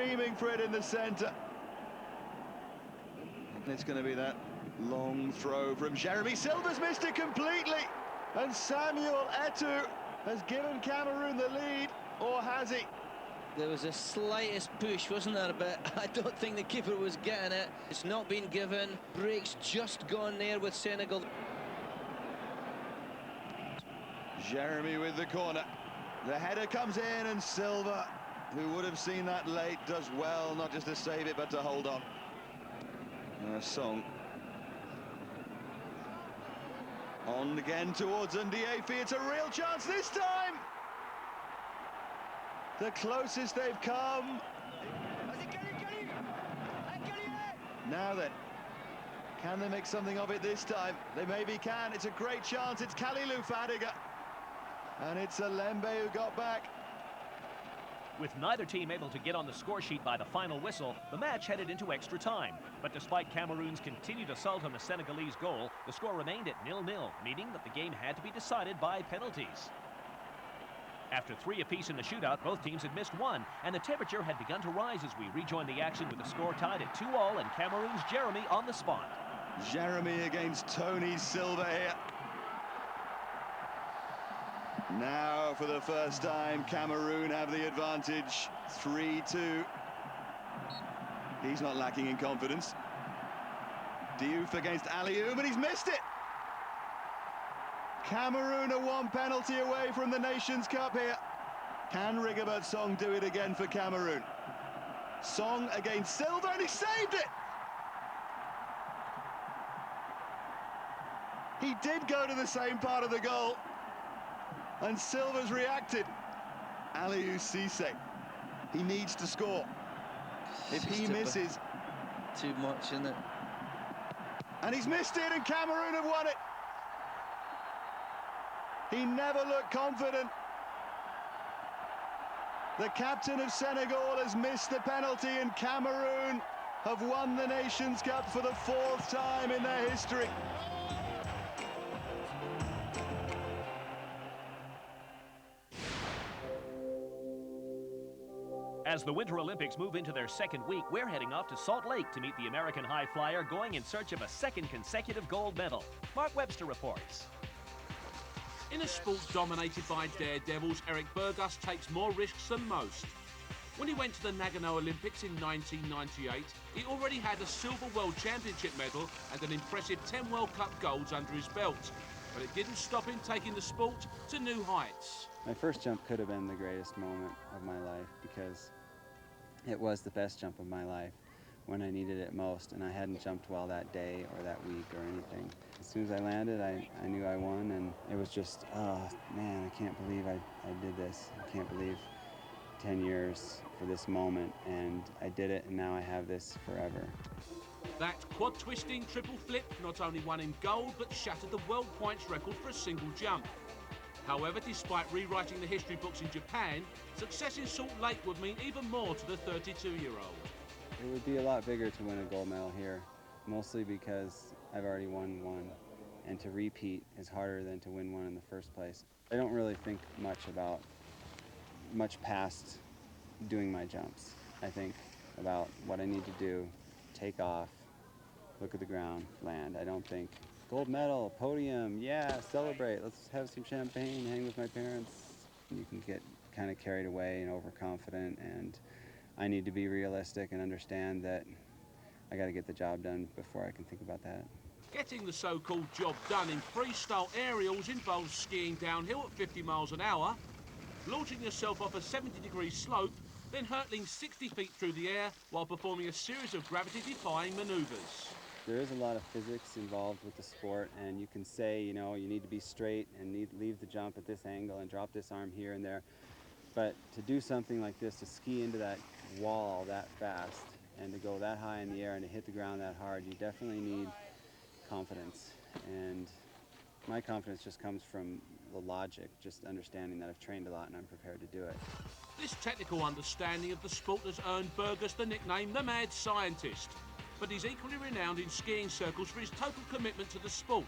screaming for it in the centre. It's going to be that long throw from Jeremy. Silva's missed it completely, and Samuel Eto'o has given Cameroon the lead, or has he? There was a slightest push, wasn't there? But I don't think the keeper was getting it. It's not been given. Break's just gone there with Senegal. Jeremy with the corner. The header comes in, and Silva, who would have seen that late, does well not just to save it but to hold on. Song on again towards Ndiefi. It's a real chance this time. The closest they've come. Now then, can they make something of it this time? They maybe can. It's a great chance. It's Kalilou Fadiga, and it's Alembe who got back. With neither team able to get on the score sheet by the final whistle, the match headed into extra time. But despite Cameroon's continued assault on the Senegalese goal, the score remained at 0-0, meaning that the game had to be decided by penalties. After 3 apiece in the shootout, both teams had missed one, and the temperature had begun to rise as we rejoined the action with the score tied at 2-2 and Cameroon's Jeremy on the spot. Jeremy against Tony Silva here. Now, for the first time, Cameroon have the advantage, 3-2. He's not lacking in confidence. Diouf against Aliou, but he's missed it. Cameroon are 1 penalty away from the Nations Cup here. Can Rigobert Song do it again for Cameroon? Song against Silva, and he saved it! He did go to the same part of the goal, and Silva's reacted. Aliou Cissé, he needs to score. If he misses... Too much, isn't it? And he's missed it, and Cameroon have won it. He never looked confident. The captain of Senegal has missed the penalty, and Cameroon have won the Nations Cup for the 4th time in their history. As the Winter Olympics move into their 2nd week, we're heading off to Salt Lake to meet the American high flyer going in search of a 2nd consecutive gold medal. Mark Webster reports. In a sport dominated by daredevils, Eric Burgos takes more risks than most. When he went to the Nagano Olympics in 1998, he already had a silver World Championship medal and an impressive 10 World Cup golds under his belt. But it didn't stop him taking the sport to new heights. My first jump could have been the greatest moment of my life because it was the best jump of my life when I needed it most, and I hadn't jumped well that day or that week or anything. As soon as I landed, I knew I won, and it was just, oh man, I can't believe I did this. I can't believe 10 years for this moment, and I did it, and now I have this forever. That quad-twisting triple flip not only won him gold, but shattered the world points record for a single jump. However, despite rewriting the history books in Japan, success in Salt Lake would mean even more to the 32-year-old. It would be a lot bigger to win a gold medal here, mostly because I've already won one, and to repeat is harder than to win one in the first place. I don't really think much past doing my jumps. I think about what I need to do, take off, look at the ground, land. I don't think gold medal, podium, yeah, celebrate, let's have some champagne, hang with my parents. You can get kind of carried away and overconfident, and I need to be realistic and understand that I got to get the job done before I can think about that. Getting the so-called job done in freestyle aerials involves skiing downhill at 50 miles an hour, launching yourself off a 70-degree slope, then hurtling 60 feet through the air while performing a series of gravity-defying maneuvers. There is a lot of physics involved with the sport, and you can say, you know, you need to be straight and leave the jump at this angle and drop this arm here and there. But to do something like this, to ski into that wall that fast and to go that high in the air and to hit the ground that hard, you definitely need confidence. And my confidence just comes from the logic, just understanding that I've trained a lot and I'm prepared to do it. This technical understanding of the sport has earned Burgos the nickname the Mad Scientist. But he's equally renowned in skiing circles for his total commitment to the sport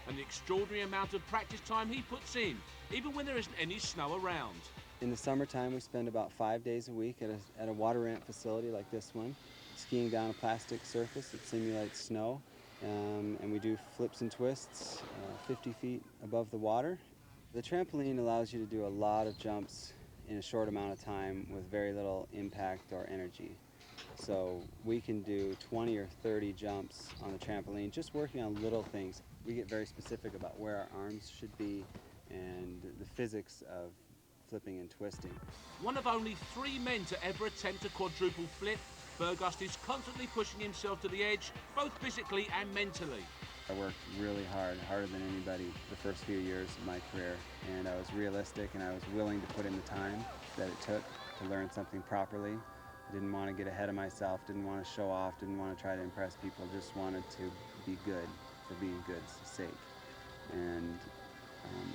and the extraordinary amount of practice time he puts in, even when there isn't any snow around. In the summertime, we spend about 5 days a week at a water ramp facility like this one, skiing down a plastic surface that simulates snow. And we do flips and twists 50 feet above the water. The trampoline allows you to do a lot of jumps in a short amount of time with very little impact or energy. So we can do 20 or 30 jumps on the trampoline, just working on little things. We get very specific about where our arms should be and the physics of flipping and twisting. One of only 3 men to ever attempt a quadruple flip, Burgos is constantly pushing himself to the edge, both physically and mentally. I worked really hard, harder than anybody, the first few years of my career, and I was realistic and I was willing to put in the time that it took to learn something properly. I didn't want to get ahead of myself, didn't want to show off, didn't want to try to impress people, just wanted to be good for being good's sake. And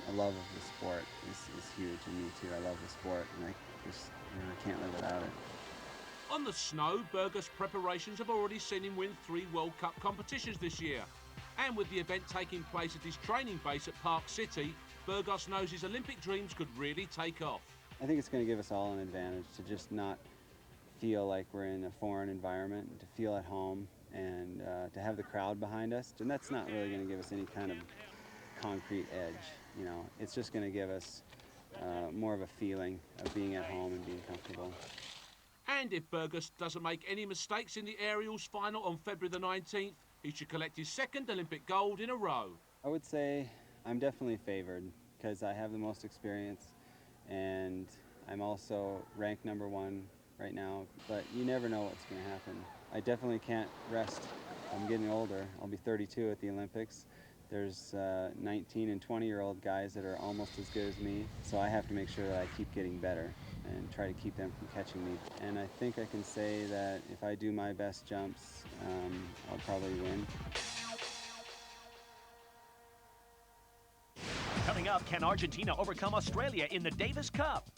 a love of the sport is huge in me too. I love the sport and I can't live without it. On the snow, Burgos' preparations have already seen him win 3 World Cup competitions this year. And with the event taking place at his training base at Park City, Burgos knows his Olympic dreams could really take off. I think it's going to give us all an advantage to just not feel like we're in a foreign environment, to feel at home, and to have the crowd behind us. And that's not really going to give us any kind of concrete edge, you know. It's just going to give us more of a feeling of being at home and being comfortable. And if Burgos doesn't make any mistakes in the aerials final on February the 19th, he should collect his 2nd Olympic gold in a row. I would say I'm definitely favored because I have the most experience and I'm also ranked #1 right now, but you never know what's going to happen. I definitely can't rest. I'm getting older. I'll be 32 at the Olympics. There's 19 and 20-year-old guys that are almost as good as me, so I have to make sure that I keep getting better and try to keep them from catching me. And I think I can say that if I do my best jumps, I'll probably win. Coming up, can Argentina overcome Australia in the Davis Cup?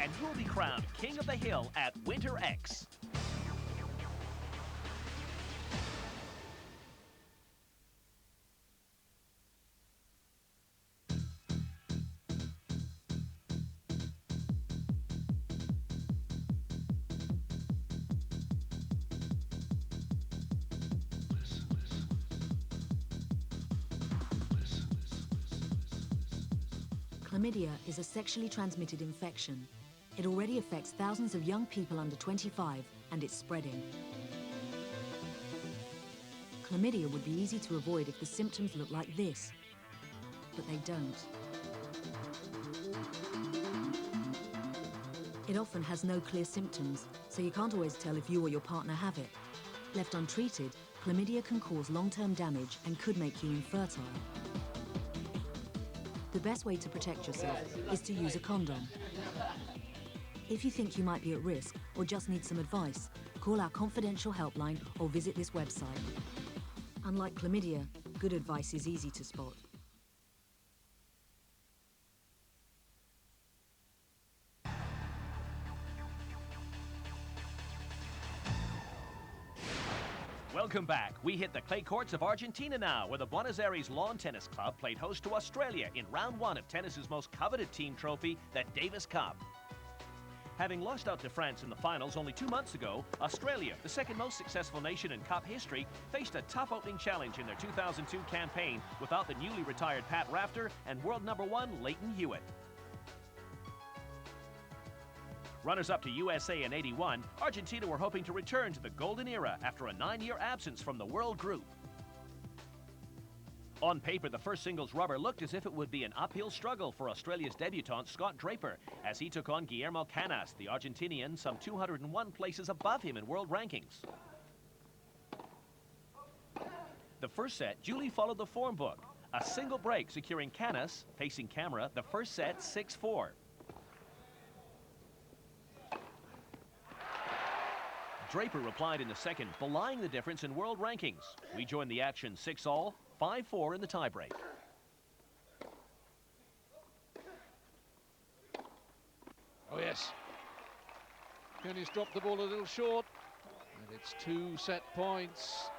And you'll be crowned King of the Hill at Winter X. Chlamydia is a sexually transmitted infection. It already affects thousands of young people under 25, and it's spreading. Chlamydia would be easy to avoid if the symptoms look like this, but they don't. It often has no clear symptoms, so you can't always tell if you or your partner have it. Left untreated, chlamydia can cause long-term damage and could make you infertile. The best way to protect yourself is to use a condom. If you think you might be at risk or just need some advice, call our confidential helpline or visit this website. Unlike chlamydia, good advice is easy to spot. Welcome back. We hit the clay courts of Argentina now, where the Buenos Aires Lawn Tennis Club played host to Australia in round 1 of tennis's most coveted team trophy, the Davis Cup. Having lost out to France in the finals only 2 months ago, Australia, the 2nd most successful nation in Cup history, faced a tough opening challenge in their 2002 campaign without the newly retired Pat Rafter and world #1 Leighton Hewitt. Runners-up to USA in '81, Argentina were hoping to return to the golden era after a 9-year absence from the world group. On paper, the first singles rubber looked as if it would be an uphill struggle for Australia's debutant Scott Draper as he took on Guillermo Canas, the Argentinian some 201 places above him in world rankings. The first set, Julie followed the form book, a single break securing Canas, facing camera, the first set 6-4. Draper replied in the second, belying the difference in world rankings. We joined the action 6-all, 5-4 in the tiebreak. Oh yes, Cooney's dropped the ball a little short, and it's 2 set points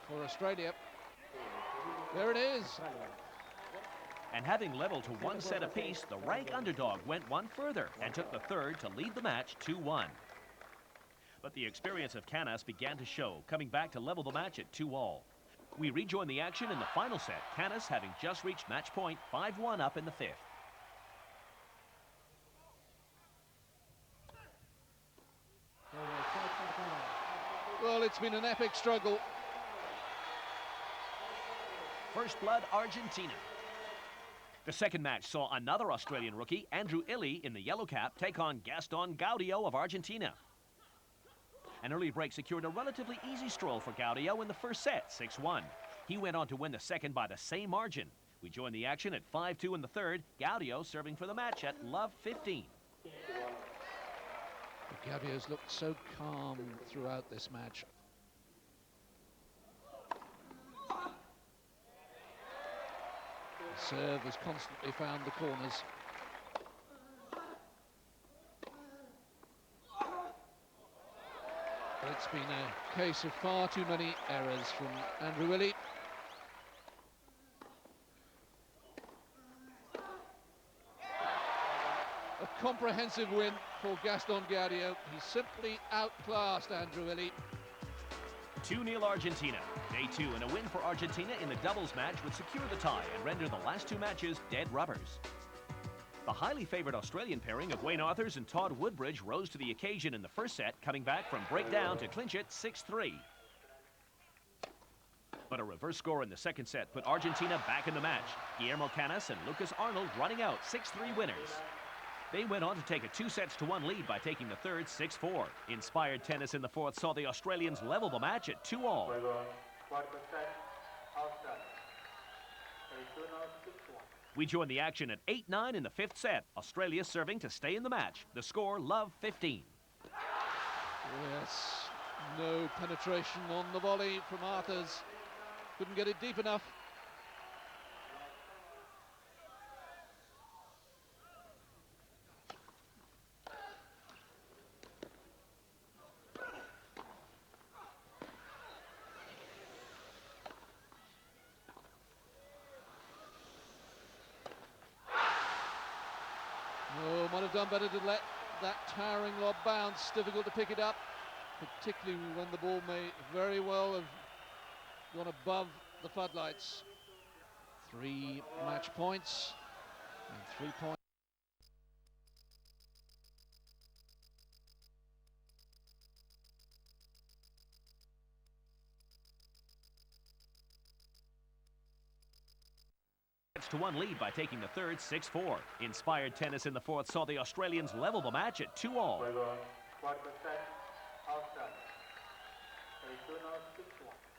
for Australia. There it is. And having leveled to 1 set apiece, the rank underdog went one further and took the third to lead the match 2-1. But the experience of Canas began to show, coming back to level the match at 2-all. We rejoin the action in the final set, Canas having just reached match point, 5-1 up in the fifth. Well, it's been an epic struggle. First blood, Argentina. The second match saw another Australian rookie, Andrew Illy, in the yellow cap, take on Gaston Gaudio of Argentina. An early break secured a relatively easy stroll for Gaudio in the first set, 6-1. He went on to win the second by the same margin. We join the action at 5-2 in the third, Gaudio serving for the match at love 15. Gaudio's looked so calm throughout this match. The serve has constantly found the corners. It's been a case of far too many errors from Andrew Illy. A comprehensive win for Gaston Gaudio. He simply outclassed Andrew Illy. 2-0 Argentina. Day 2, and a win for Argentina in the doubles match would secure the tie and render the last two matches dead rubbers. The highly favoured Australian pairing of Wayne Arthurs and Todd Woodbridge rose to the occasion in the first set, coming back from breakdown to clinch it 6-3. But a reverse score in the second set put Argentina back in the match. Guillermo Canas and Lucas Arnold running out 6-3 winners. They went on to take a 2-1 lead by taking the third 6-4. Inspired tennis in the fourth saw the Australians level the match at 2-all. We join the action at 8-9 in the fifth set. Australia serving to stay in the match. The score, love 15. Yes, no penetration on the volley from Arthurs. Couldn't get it deep enough. Oh, might have done better to let that towering lob bounce. Difficult to pick it up, particularly when the ball may very well have gone above the floodlights. 3 match points and 3 points. To 1 lead by taking the third 6-4. Inspired tennis in the fourth saw the Australians level the match at 2-all.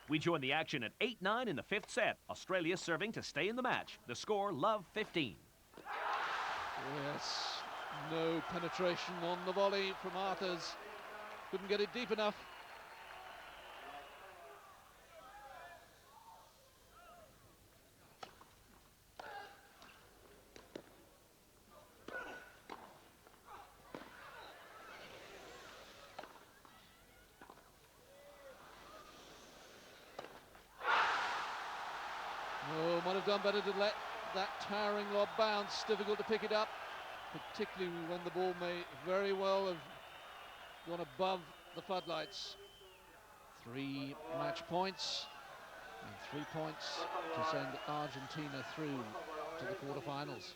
We join the action at 8-9 in the fifth set. Australia serving to stay in the match. The score, love 15. Yes, no penetration on the volley from Arthurs. Couldn't get it deep enough. Oh, might have done better to let that towering lob bounce. Difficult to pick it up, particularly when the ball may very well have gone above the floodlights. 3 match points and 3 points to send Argentina through to the quarterfinals.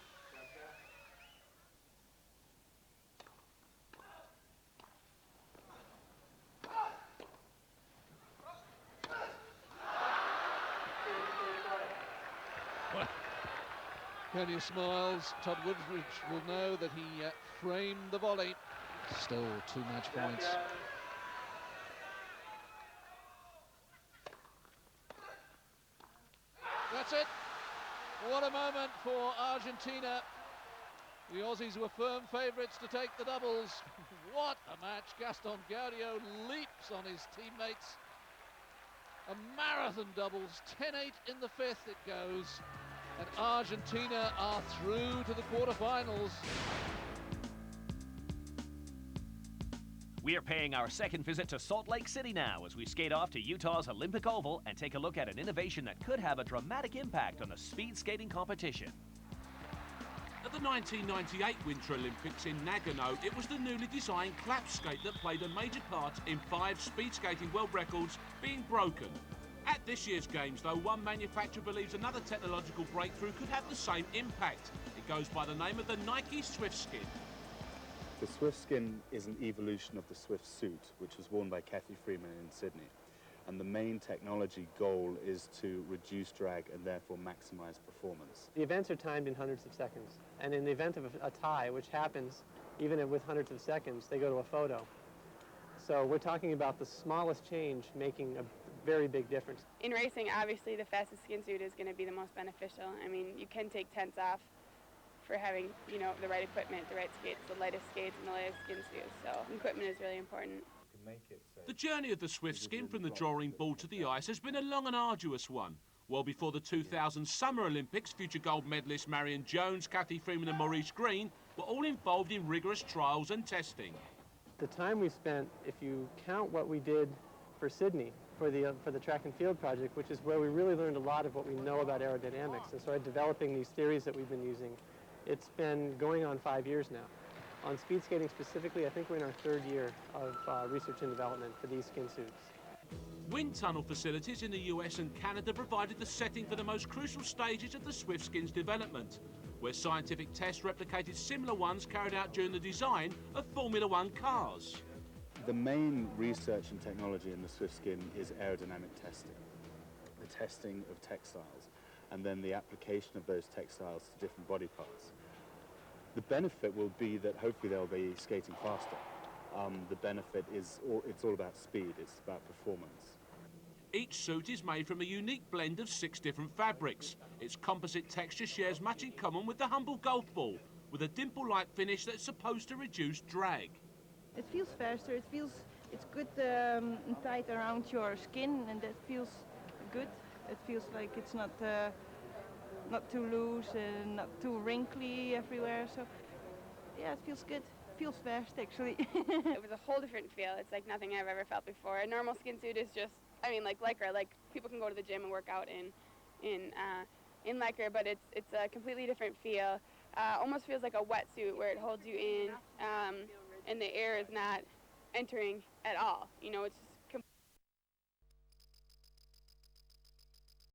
Kenny smiles. Todd Woodbridge will know that he framed the volley. Still 2 match points. That's it. What a moment for Argentina. The Aussies were firm favourites to take the doubles. What a match. Gaston Gaudio leaps on his teammates. A marathon doubles, 10-8 in the fifth it goes. And Argentina are through to the quarterfinals. We are paying our second visit to Salt Lake City now as we skate off to Utah's Olympic Oval and take a look at an innovation that could have a dramatic impact on the speed skating competition. the 1998 Winter Olympics in Nagano, it was the newly designed clap skate that played a major part in 5 speed skating world records being broken. At this year's Games, though, one manufacturer believes another technological breakthrough could have the same impact. It goes by the name of the Nike Swift Skin. The Swift Skin is an evolution of the Swift suit, which was worn by Kathy Freeman in Sydney. And the main technology goal is to reduce drag and therefore maximize performance. The events are timed in hundreds of seconds. And in the event of a tie, which happens even with hundreds of seconds, they go to a photo. So we're talking about the smallest change making a very big difference. In racing, obviously, the fastest skin suit is going to be the most beneficial. I mean, you can take tenths off for having, you know, the right equipment, the right skates, the lightest skates, and the lightest skin suit. So equipment is really important. The journey of the Swift Skin from the drawing board to the ice has been a long and arduous one. Well before the 2000 Summer Olympics, future gold medalists Marion Jones, Kathy Freeman and Maurice Green were all involved in rigorous trials and testing. The time we spent, if you count what we did for Sydney, for the track and field project, which is where we really learned a lot of what we know about aerodynamics and started developing these theories that we've been using, it's been going on 5 years now. On speed skating specifically, I think we're in our 3rd year of research and development for these skin suits. Wind tunnel facilities in the US and Canada provided the setting for the most crucial stages of the Swift Skin's development, where scientific tests replicated similar ones carried out during the design of Formula One cars. The main research and technology in the Swift Skin is aerodynamic testing, the testing of textiles, and then the application of those textiles to different body parts. The benefit will be that hopefully they'll be skating faster. The benefit is, it's all about speed, it's about performance. Each suit is made from a unique blend of 6 different fabrics. Its composite texture shares much in common with the humble golf ball, with a dimple-like finish that's supposed to reduce drag. It feels faster, it's good and tight around your skin, and that feels good. It feels like it's not too loose and not too wrinkly everywhere, so yeah, it feels good. It feels fast, actually. It was a whole different feel. It's like nothing I've ever felt before. A normal skin suit is just, I mean, like Lycra, like people can go to the gym and work out in Lycra, but it's a completely different feel. Almost feels like a wetsuit where it holds you in, and the air is not entering at all. You know, it's